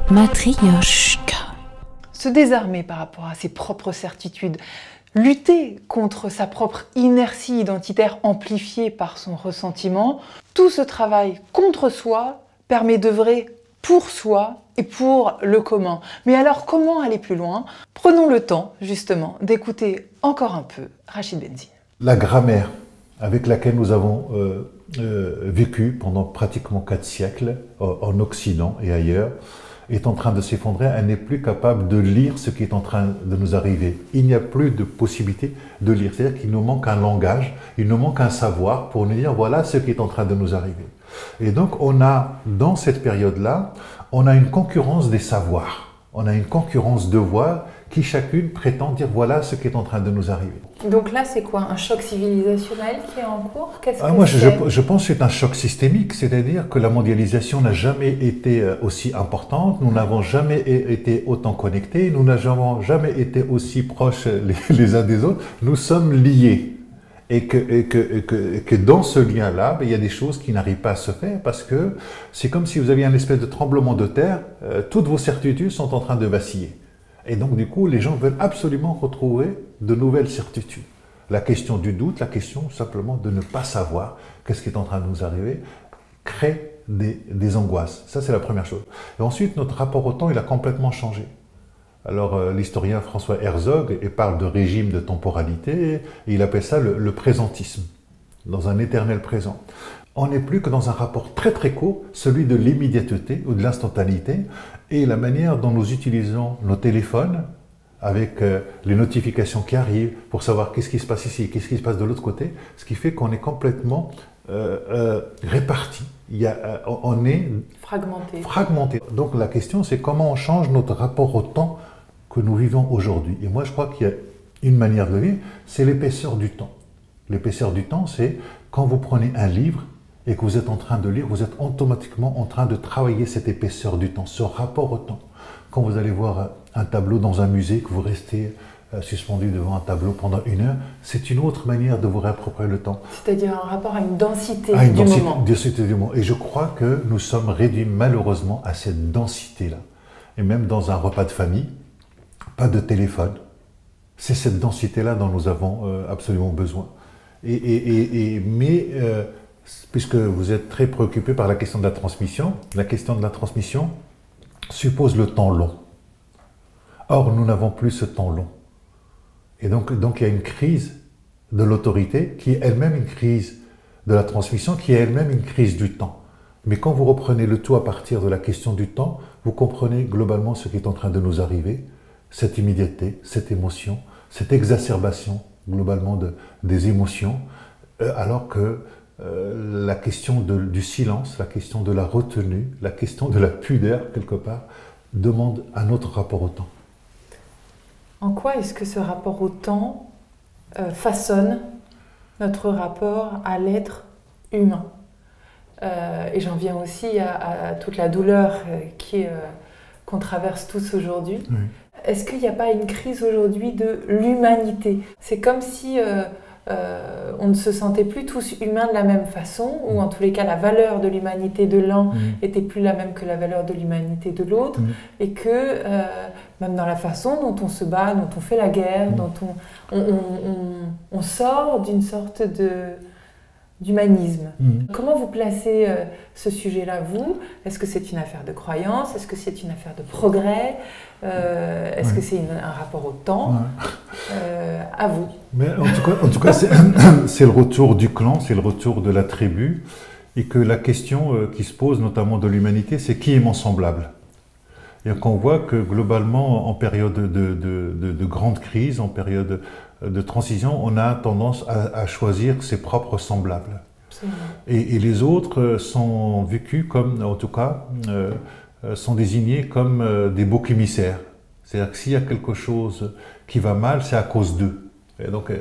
Matryoshka. Se désarmer par rapport à ses propres certitudes, lutter contre sa propre inertie identitaire amplifiée par son ressentiment, tout ce travail contre soi permet d'œuvrer pour soi et pour le commun. Mais alors comment aller plus loin? Prenons le temps justement d'écouter encore un peu Rachid Benzine. La grammaire avec laquelle nous avons vécu pendant pratiquement 4 siècles en Occident et ailleurs est en train de s'effondrer. Elle n'est plus capable de lire ce qui est en train de nous arriver. Il n'y a plus de possibilité de lire. C'est-à-dire qu'il nous manque un langage, il nous manque un savoir pour nous dire voilà ce qui est en train de nous arriver. Et donc on a, dans cette période-là, on a une concurrence des savoirs. On a une concurrence de voix qui chacune prétend dire voilà ce qui est en train de nous arriver. Donc là, c'est quoi? Un choc civilisationnel qui est en cours? Moi, je pense que c'est un choc systémique, c'est-à-dire que la mondialisation n'a jamais été aussi importante, nous n'avons jamais été autant connectés, nous n'avons jamais été aussi proches les uns des autres, nous sommes liés. Et que dans ce lien-là, il y a des choses qui n'arrivent pas à se faire parce que c'est comme si vous aviez un espèce de tremblement de terre, toutes vos certitudes sont en train de vaciller. Et donc, du coup, les gens veulent absolument retrouver de nouvelles certitudes. La question du doute, la question simplement de ne pas savoir qu'est-ce qui est en train de nous arriver, crée des angoisses. Ça, c'est la première chose. Et ensuite, notre rapport au temps, il a complètement changé. Alors, l'historien François Herzog parle de régime de temporalité, et il appelle ça le présentisme, dans un éternel présent. On n'est plus que dans un rapport très très court, celui de l'immédiateté ou de l'instantanéité, et la manière dont nous utilisons nos téléphones, avec les notifications qui arrivent, pour savoir qu'est-ce qui se passe ici, qu'est-ce qui se passe de l'autre côté, ce qui fait qu'on est complètement répartis. On est fragmenté. Donc la question, c'est comment on change notre rapport au temps que nous vivons aujourd'hui. Et moi, je crois qu'il y a une manière de vivre, c'est l'épaisseur du temps. L'épaisseur du temps, c'est quand vous prenez un livre et que vous êtes en train de lire, vous êtes automatiquement en train de travailler cette épaisseur du temps, ce rapport au temps. Quand vous allez voir un tableau dans un musée, que vous restez suspendu devant un tableau pendant 1 heure, c'est une autre manière de vous réapproprier le temps. C'est-à-dire un rapport à une densité du moment. Densité du moment. Et je crois que nous sommes réduits malheureusement à cette densité-là. Et même dans un repas de famille, pas de téléphone. C'est cette densité-là dont nous avons absolument besoin. Puisque vous êtes très préoccupé par la question de la transmission suppose le temps long. Or, nous n'avons plus ce temps long. Et donc il y a une crise de l'autorité qui est elle-même une crise de la transmission, qui est elle-même une crise du temps. Mais quand vous reprenez le tout à partir de la question du temps, vous comprenez globalement ce qui est en train de nous arriver, cette immédiateté, cette émotion, cette exacerbation globalement des émotions, alors que la question du silence, la question de la retenue, la question de la pudeur, quelque part, demande un autre rapport au temps. En quoi est-ce que ce rapport au temps façonne notre rapport à l'être humain? Et j'en viens aussi à toute la douleur qu'on traverse tous aujourd'hui. Oui. Est-ce qu'il n'y a pas une crise aujourd'hui de l'humanité? C'est comme si on ne se sentait plus tous humains de la même façon, ou en tous les cas la valeur de l'humanité de l'un était plus la même que la valeur de l'humanité de l'autre, et que même dans la façon dont on se bat, dont on fait la guerre, dont on sort d'une sorte d'humanisme. Comment vous placez ce sujet-là, vous? Est-ce que c'est une affaire de croyance? Est-ce que c'est une affaire de progrès? Est-ce que c'est un rapport au temps? À vous. Mais en tout cas c'est le retour du clan, c'est le retour de la tribu, et que la question qui se pose notamment de l'humanité, c'est qui est mon semblable? Et qu'on voit que globalement, en période de grande crise, en période de transition, on a tendance à choisir ses propres semblables. Et les autres sont vécus comme, en tout cas, sont désignés comme des boucs émissaires. C'est-à-dire que s'il y a quelque chose qui va mal, c'est à cause d'eux. Et donc,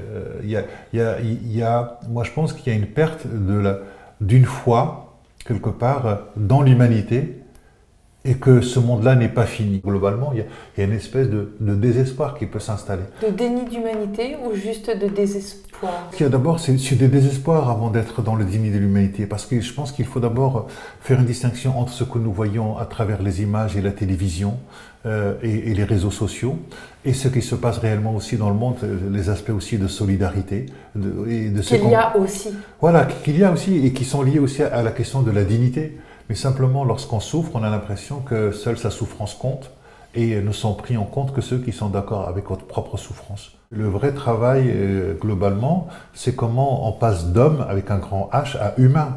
moi je pense qu'il y a une perte d'une foi, quelque part, dans l'humanité, Et que ce monde-là n'est pas fini. Globalement, il y a une espèce de désespoir qui peut s'installer. De déni d'humanité ou juste de désespoir? D'abord, c'est des désespoirs avant d'être dans le déni de l'humanité, parce que je pense qu'il faut d'abord faire une distinction entre ce que nous voyons à travers les images et la télévision et les réseaux sociaux, et ce qui se passe réellement aussi dans le monde, les aspects aussi de solidarité. Qu'il y a aussi. Voilà, qu'il y a aussi, et qui sont liés aussi à la question de la dignité. Mais simplement, lorsqu'on souffre, on a l'impression que seule sa souffrance compte et ne sont pris en compte que ceux qui sont d'accord avec votre propre souffrance. Le vrai travail, globalement, c'est comment on passe d'homme avec un grand H à humain.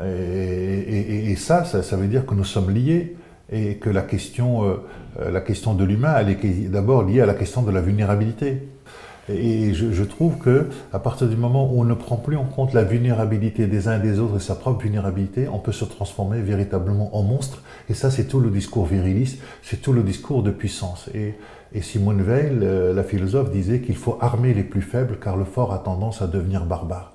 Et ça veut dire que nous sommes liés et que la question de l'humain, elle est d'abord liée à la question de la vulnérabilité. Et je trouve que à partir du moment où on ne prend plus en compte la vulnérabilité des uns et des autres et sa propre vulnérabilité, on peut se transformer véritablement en monstre. Et ça, c'est tout le discours viriliste, c'est tout le discours de puissance. Et Simone Veil, la philosophe, disait qu'il faut armer les plus faibles car le fort a tendance à devenir barbare.